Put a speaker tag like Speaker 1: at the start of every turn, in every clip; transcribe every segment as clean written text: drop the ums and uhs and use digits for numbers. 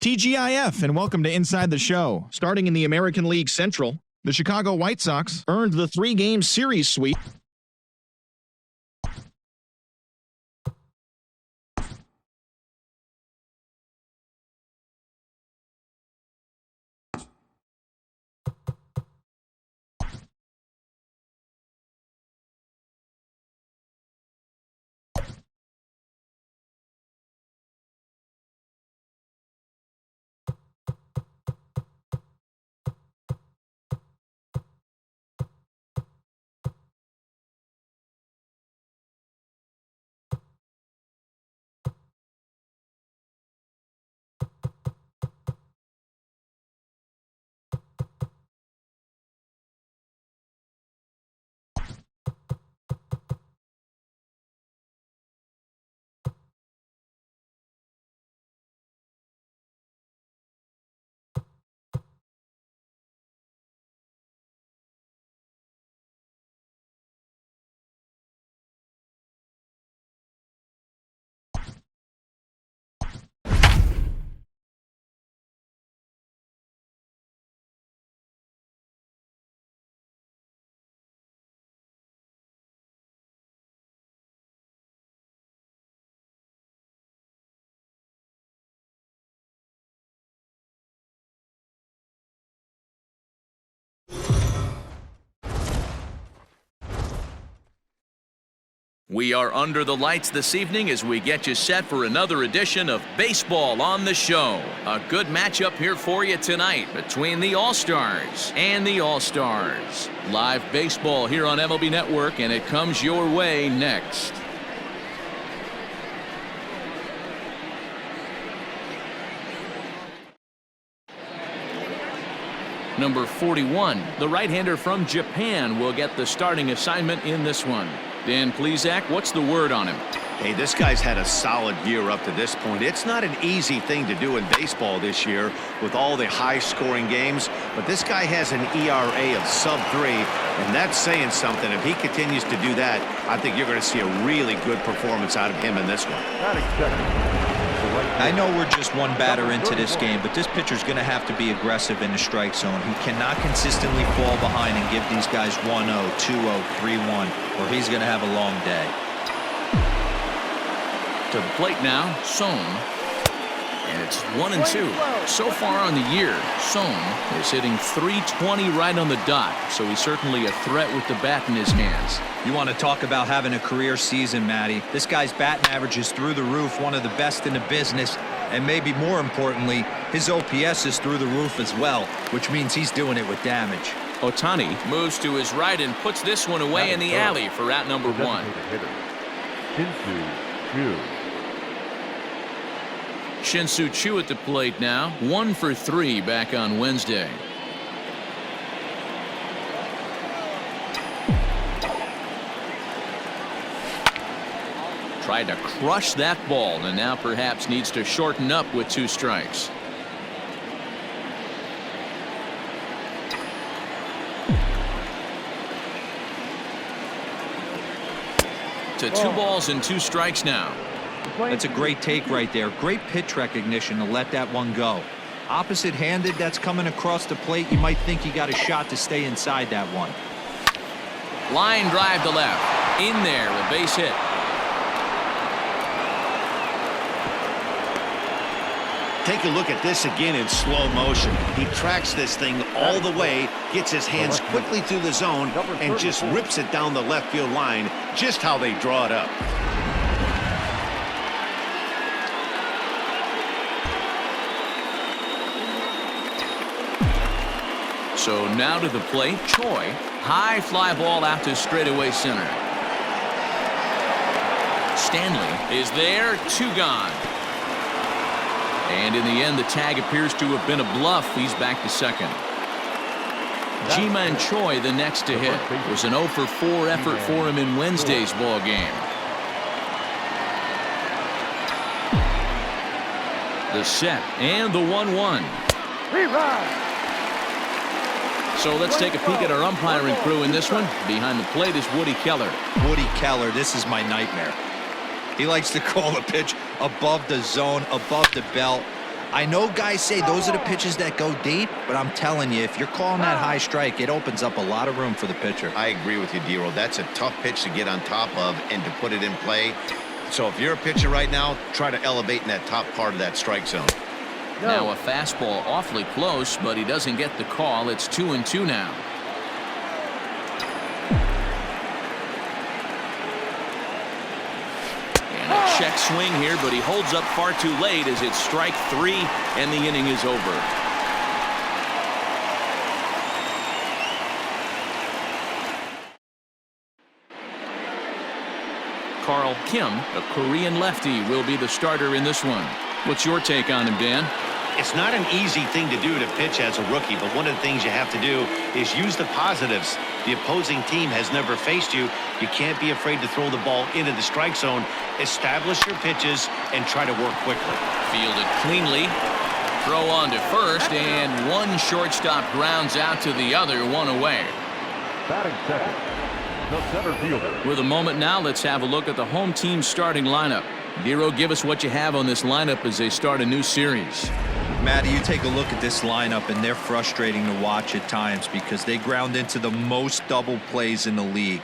Speaker 1: TGIF, and welcome to Inside the Show. Starting in the American League Central, the Chicago White Sox earned the 3-game series sweep.
Speaker 2: We are under the lights this evening as we get you set for another edition of Baseball on the Show. A good matchup here for you tonight between the All-Stars and the All-Stars. Live baseball here on MLB Network, and it comes your way next. Number 41, the right-hander from Japan, will get the starting assignment in this one. Dan Plesac, what's the word on him?
Speaker 3: Hey, this guy's had a solid year up to this point. It's not an easy thing to do in baseball this year with all the high-scoring games, but this guy has an ERA of sub-3, and that's saying something. If he continues to do that, I think you're going to see a really good performance out of him in this one.
Speaker 4: I know we're just one batter into this game, but this pitcher's going to have to be aggressive in the strike zone. He cannot consistently fall behind and give these guys 1-0, 2-0, 3-1, or he's going to have a long day.
Speaker 2: To the plate now, Sohn. And it's 1-2. So far on the year, Sohn is hitting .320 right on the dot, so he's certainly a threat with the bat in his hands.
Speaker 4: You want to talk about having a career season, Matty. This guy's batting average is through the roof, one of the best in the business, and maybe more importantly, his OPS is through the roof as well, which means he's doing it with damage.
Speaker 2: Ohtani moves to his right and puts this one away in the alley for out number 1. Shin-Soo Choo at the plate now, 1 for 3 back on Wednesday. Tried to crush that ball and now perhaps needs to shorten up with 2 strikes. To 2 balls and 2 strikes now.
Speaker 4: That's a great take right there. Great pitch recognition to let that one go. Opposite-handed, that's coming across the plate. You might think he got a shot to stay inside that one.
Speaker 2: Line drive to left. In there, a base hit.
Speaker 3: Take a look at this again in slow motion. He tracks this thing all the way, gets his hands quickly through the zone, and just rips it down the left field line, just how they draw it up.
Speaker 2: So now to the plate, Choi. High fly ball out to straightaway center. Stanley is there, 2 gone. And in the end, the tag appears to have been a bluff. He's back to second. Ji-Man Choi, the next to hit. It was an 0 for 4 effort for him in Wednesday's ball game. The set and the 1-1. So let's take a peek at our umpiring crew in this one. Behind the plate is Woody Keller.
Speaker 4: Woody Keller, this is my nightmare. He likes to call a pitch above the zone, above the belt. I know guys say those are the pitches that go deep, but I'm telling you, if you're calling that high strike, it opens up a lot of room for the pitcher.
Speaker 3: I agree with you, D-Roll. That's a tough pitch to get on top of and to put it in play. So if you're a pitcher right now, try to elevate in that top part of that strike zone.
Speaker 2: Now a fastball awfully close, but he doesn't get the call. It's 2-2 now. And a check swing here, but he holds up far too late as it's strike 3 and the inning is over. Carl Kim, a Korean lefty, will be the starter in this one. What's your take on him, Dan?
Speaker 3: It's not an easy thing to do to pitch as a rookie, but one of the things you have to do is use the positives. The opposing team has never faced you. You can't be afraid to throw the ball into the strike zone. Establish your pitches and try to work quickly.
Speaker 2: Fielded cleanly. Throw on to first, and one shortstop grounds out to the other, one away.
Speaker 5: Batting second, the center fielder.
Speaker 2: With a moment now, let's have a look at the home team starting lineup. Dero, give us what you have on this lineup as they start a new series.
Speaker 4: Matty, you take a look at this lineup, and they're frustrating to watch at times because they ground into the most double plays in the league.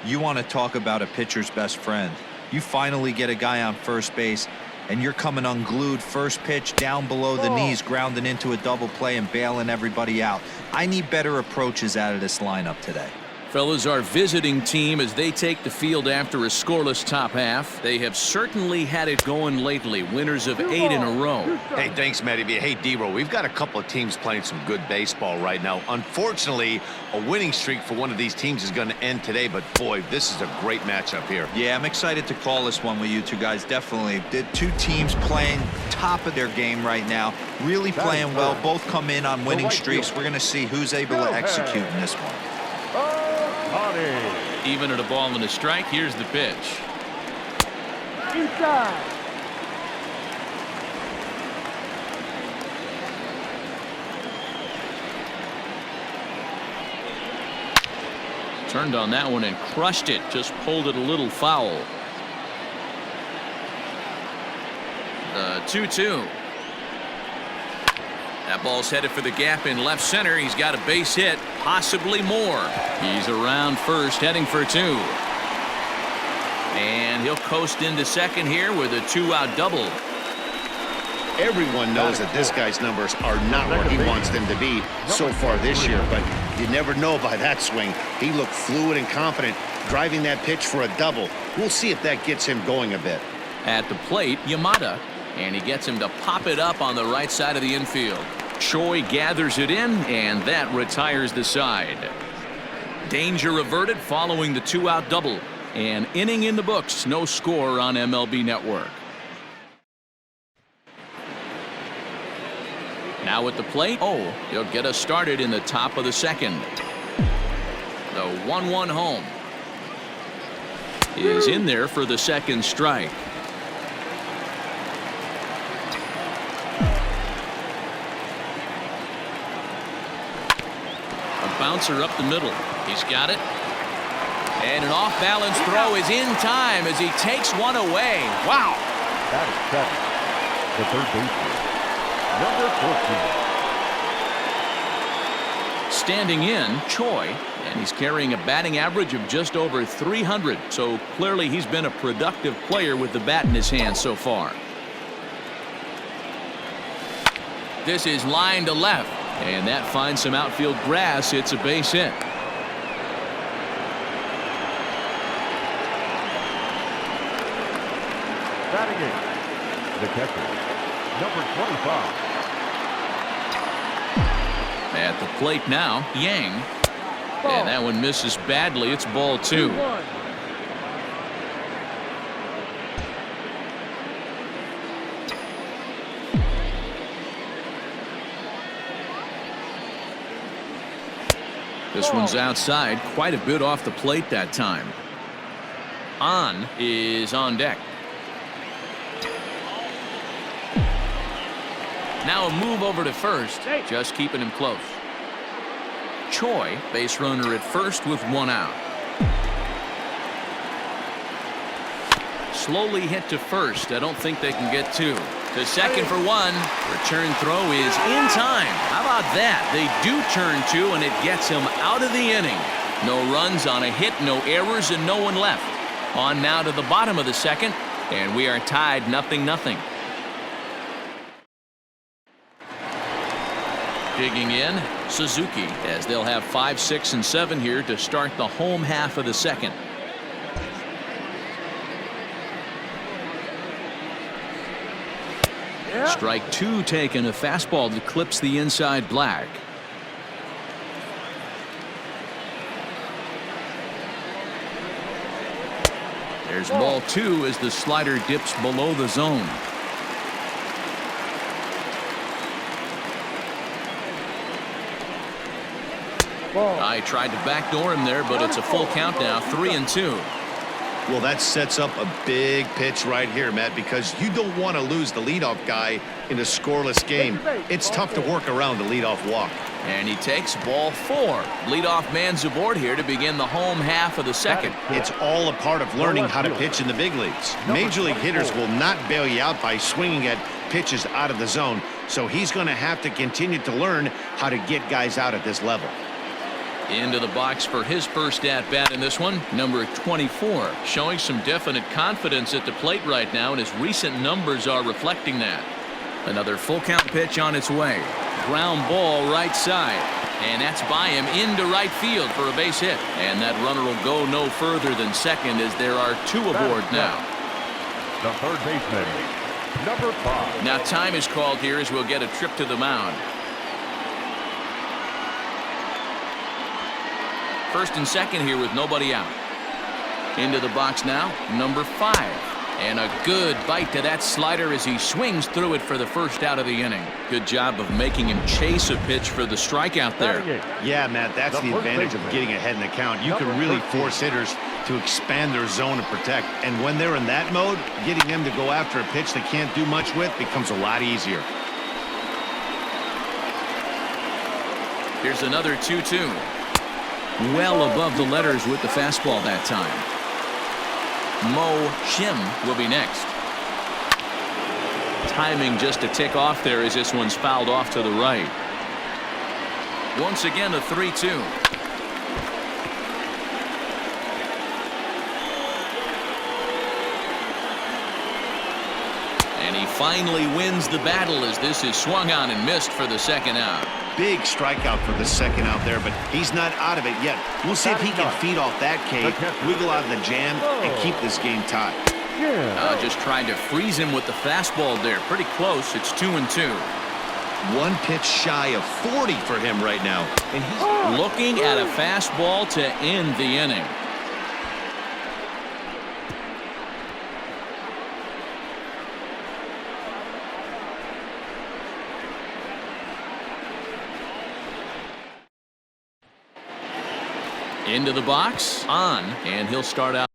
Speaker 4: You want to talk about a pitcher's best friend. You finally get a guy on first base, and you're coming unglued first pitch down below the knees, grounding into a double play and bailing everybody out. I need better approaches out of this lineup today.
Speaker 2: Fellas, our visiting team as they take the field after a scoreless top half. They have certainly had it going lately, winners of 8 in a row.
Speaker 3: Hey, thanks, Matty B. Hey, D-Roll, we've got a couple of teams playing some good baseball right now. Unfortunately, a winning streak for one of these teams is going to end today, but boy, this is a great matchup here.
Speaker 4: Yeah, I'm excited to call this one with you two guys. Definitely. The two teams playing top of their game right now, really playing well. Both come in on winning streaks. We're going to see who's able to execute in this one.
Speaker 2: Even at a ball and a strike, here's the pitch.
Speaker 5: Inside.
Speaker 2: Turned on that one and crushed it. Just pulled it a little foul. The 2-2. That ball's headed for the gap in left center. He's got a base hit, possibly more. He's around first, heading for 2. And he'll coast into second here with a 2-out double.
Speaker 3: Everyone knows that this guy's numbers are not where he wants them to be so far this year, but you never know by that swing. He looked fluid and confident, driving that pitch for a double. We'll see if that gets him going a bit.
Speaker 2: At the plate, Yamada, and he gets him to pop it up on the right side of the infield. Choi gathers it in, and that retires the side. Danger averted following the 2-out double. An inning in the books, no score on MLB Network. Now at the plate, he'll get us started in the top of the second. The 1-1 home is in there for the second strike. Bouncer up the middle. He's got it. And an off-balance throw is in time as he takes one away. Wow.
Speaker 5: That is second. The third baseman, number 14.
Speaker 2: Standing in, Choi, and he's carrying a batting average of just over 300. So clearly he's been a productive player with the bat in his hand so far. This is line to left. And that finds some outfield grass. It's a base hit.
Speaker 5: Batting in, the catcher, number 25.
Speaker 2: At the plate now, Yang. And that one misses badly. It's ball 2. This one's outside, quite a bit off the plate that time. On is on deck. Now a move over to first, just keeping him close. Choi, base runner at first with 1 out. Slowly hit to first. I don't think they can get 2. To second for one. Return throw is in time. How about that? They do turn two, and it gets him out of the inning. No runs on a hit, no errors, and no one left. On now to the bottom of the second, and we are tied 0-0. Digging in, Suzuki, as they'll have 5, 6, and 7 here to start the home half of the second. Strike two taken, a fastball that clips the inside black. There's ball two as the slider dips below the zone. I tried to backdoor him there, but it's a full count now, 3-2.
Speaker 3: Well, that sets up a big pitch right here, Matt, because you don't want to lose the leadoff guy in a scoreless game. It's tough to work around the leadoff walk.
Speaker 2: And he takes ball four. Leadoff man's aboard here to begin the home half of the second.
Speaker 3: It's all a part of learning how to pitch in the big leagues. Major league hitters will not bail you out by swinging at pitches out of the zone, so he's going to have to continue to learn how to get guys out at this level.
Speaker 2: Into the box for his first at-bat in this one, number 24, showing some definite confidence at the plate right now, and his recent numbers are reflecting that. Another full count pitch on its way. Ground ball right side, and that's by him into right field for a base hit. And that runner will go no further than second as there are two aboard now.
Speaker 5: The third baseman, number 5.
Speaker 2: Now time is called here as we'll get a trip to the mound. First and second here with nobody out. Into the box now, number 5. And a good bite to that slider as he swings through it for the first out of the inning. Good job of making him chase a pitch for the strikeout there.
Speaker 3: Yeah, Matt, that's the advantage of getting ahead in the count. You can really force hitters to expand their zone and protect. And when they're in that mode, getting them to go after a pitch they can't do much with becomes a lot easier.
Speaker 2: Here's another 2-2. Well above the letters with the fastball that time. Mo Shim will be next. Timing just a tick off there as this one's fouled off to the right. Once again, a 3-2. And he finally wins the battle as this is swung on and missed for the second out.
Speaker 3: Big strikeout for the second out there, but he's not out of it yet. We'll see if he can feed off that K, wiggle out of the jam, and keep this game tied.
Speaker 2: Just trying to freeze him with the fastball there. Pretty close. It's 2-2.
Speaker 3: One pitch shy of 40 for him right now. And he's
Speaker 2: looking at a fastball to end the inning. Into the box, on, and he'll start out.